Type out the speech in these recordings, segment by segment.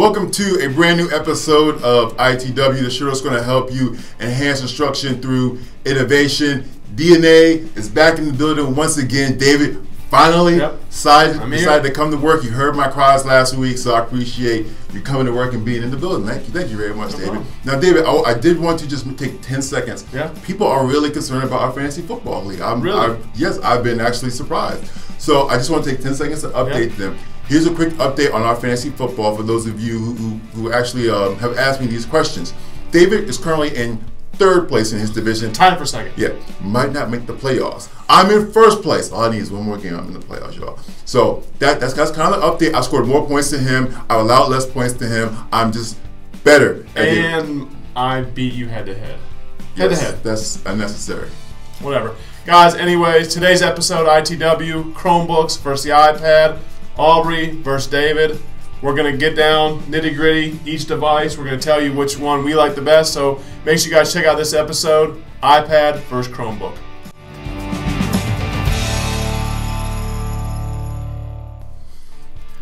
Welcome to a brand new episode of ITW, the show that's going to help you enhance instruction through innovation. DNA is back in the building once again. David finally decided to come to work. You heard my cries last week, so I appreciate you coming to work and being in the building. Thank you very much, David. Now, David, I did want to just take 10 seconds. Yeah. People are really concerned about our fantasy football league. Really? I've been actually surprised. So I just want to take 10 seconds to update them. Here's a quick update on our fantasy football for those of you who actually have asked me these questions. David is currently in third place in his division. Time for second. Yeah, might not make the playoffs. I'm in first place. All I need is one more game. I'm in the playoffs, y'all. So that's kind of the update. I scored more points to him. I allowed less points to him. I'm just better. And I beat you head to head. Head to head. That's unnecessary. Whatever. Guys, anyways, today's episode, ITW, Chromebooks versus the iPad, Aubrey versus David. We're going to get down nitty-gritty each device. We're going to tell you which one we like the best. So make sure you guys check out this episode, iPad versus Chromebook.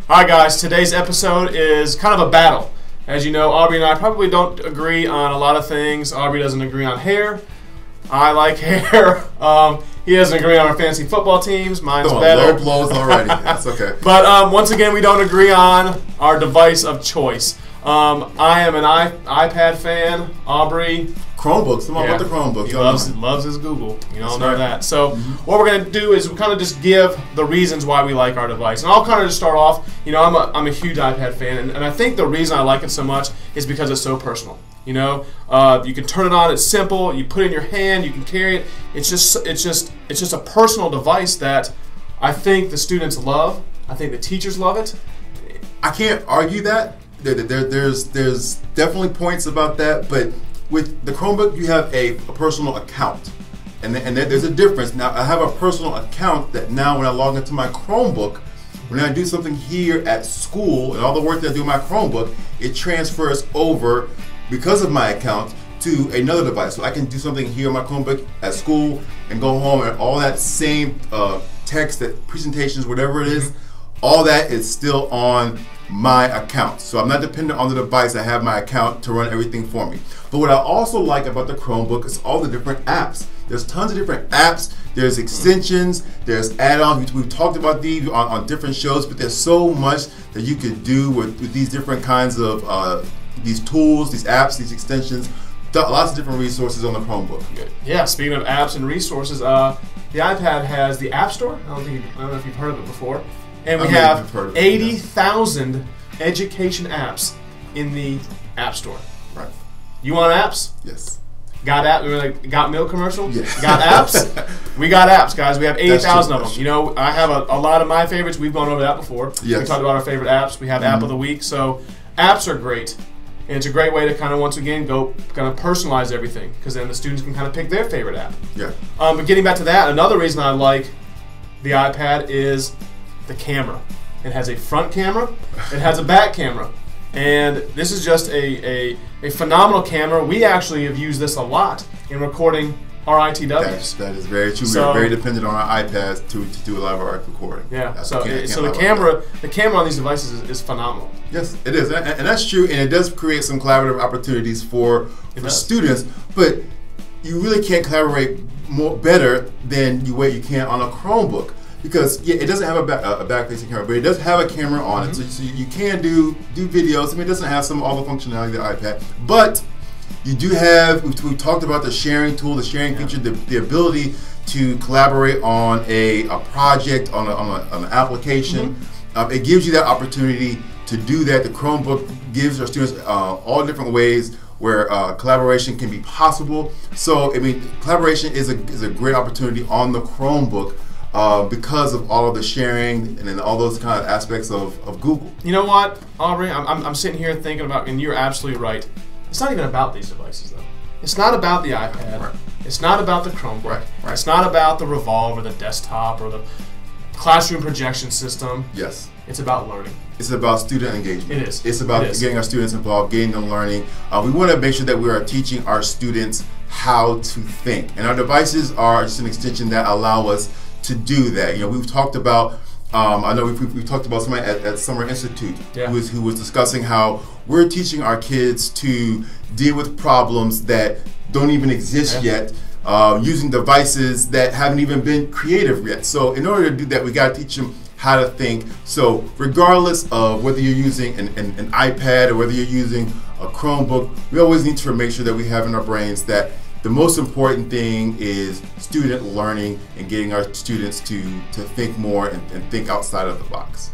All right, guys, today's episode is kind of a battle. As you know, Aubrey and I probably don't agree on a lot of things. Aubrey doesn't agree on hair. I like hair. He doesn't agree on our fantasy football teams. Mine's better. Low blows already. That's okay. But once again, we don't agree on our device of choice. I am an iPad fan. Aubrey. Chromebooks. Come on, about the Chromebook. He loves his Google. You all know that. So what we're going to do is kind of just give the reasons why we like our device. And I'll kind of just start off. You know, I'm a huge iPad fan. And I think the reason I like it so much is because it's so personal. You know, you can turn it on. It's simple. You put it in your hand. You can carry it. It's just a personal device that I think the students love. I think the teachers love it. I can't argue that. There's definitely points about that, but with the Chromebook, you have a personal account, and there's a difference. Now, I have a personal account that now when I log into my Chromebook, when I do something here at school and all the work that I do in my Chromebook, it transfers over because of my account to another device. So I can do something here on my Chromebook at school and go home, and all that same text, that presentations, whatever it is, all that is still on my account. So I'm not dependent on the device. I have my account to run everything for me. But what I also like about the Chromebook is all the different apps. There's tons of different apps. There's extensions. There's add-ons. We've talked about these on different shows, but there's so much that you could do with these different kinds of these tools, these apps, these extensions. Lots of different resources on the Chromebook. Yeah, speaking of apps and resources, the iPad has the App Store. I don't know if you've heard of it before. And we have 80,000 education apps in the App Store. Right. You want apps? Yes. Got app? Got milk commercial? Yes. Got apps? We got apps, guys. We have 80,000 of them. You know, I have a lot of my favorites. We've gone over that before. Yes. We talked about our favorite apps. We have App of the Week. So apps are great. And it's a great way to kind of, once again, go kind of personalize everything, because then the students can kind of pick their favorite app. Yeah. But getting back to that, another reason I like the iPad is the camera. It has a front camera, it has a back camera, and this is just a phenomenal camera. We actually have used this a lot in recording our ITWs. That is very true. So, we're very dependent on our iPads to do a lot of our recording. Yeah. So the camera on these devices is phenomenal. Yes, it is, and that's true, and it does create some collaborative opportunities for students. But you really can't collaborate better than the way you can on a Chromebook. Because it doesn't have a back-facing camera, but it does have a camera on it, so you can do videos. I mean, it doesn't have all the functionality of the iPad, but you do have. We talked about the sharing tool, the sharing feature, the ability to collaborate on a project, on an application. It gives you that opportunity to do that. The Chromebook gives our students all different ways where collaboration can be possible. So I mean, collaboration is a great opportunity on the Chromebook. Because of all of the sharing and then all those kind of aspects of Google. You know what, Aubrey? I'm sitting here thinking about, and you're absolutely right. It's not even about these devices, though. It's not about the iPad. Right. It's not about the Chromebook. Right. It's not about the Revolve or the desktop or the classroom projection system. Yes. It's about learning. It's about student engagement. It is. It's about getting our students involved, getting them learning. We want to make sure that we are teaching our students how to think. And our devices are just an extension that allow us to do that. You know, we've talked about I know we talked about somebody at Summer Institute yeah. who was discussing how we're teaching our kids to deal with problems that don't even exist yet, using devices that haven't even been creative yet. So in order to do that, we got to teach them how to think. So regardless of whether you're using an iPad or whether you're using a Chromebook, we always need to make sure that we have in our brains that the most important thing is student learning and getting our students to think more and think outside of the box.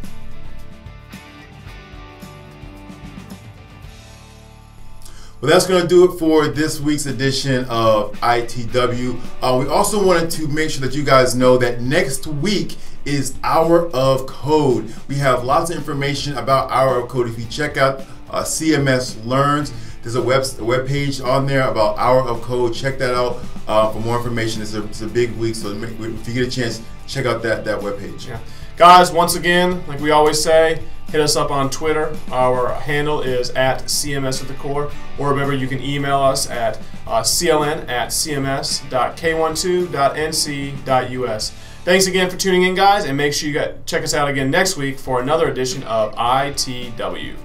Well, that's going to do it for this week's edition of ITW. We also wanted to make sure that you guys know that next week is Hour of Code. We have lots of information about Hour of Code. If you check out CMS Learns, there's a web page on there about Hour of Code. Check that out for more information. It's a big week, so if you get a chance, check out that web page. Yeah. Guys, once again, like we always say, hit us up on Twitter. Our handle is @CMS at the core. Or remember, you can email us at cln@cms.k12.nc.us. Thanks again for tuning in, guys, and make sure you check us out again next week for another edition of ITW.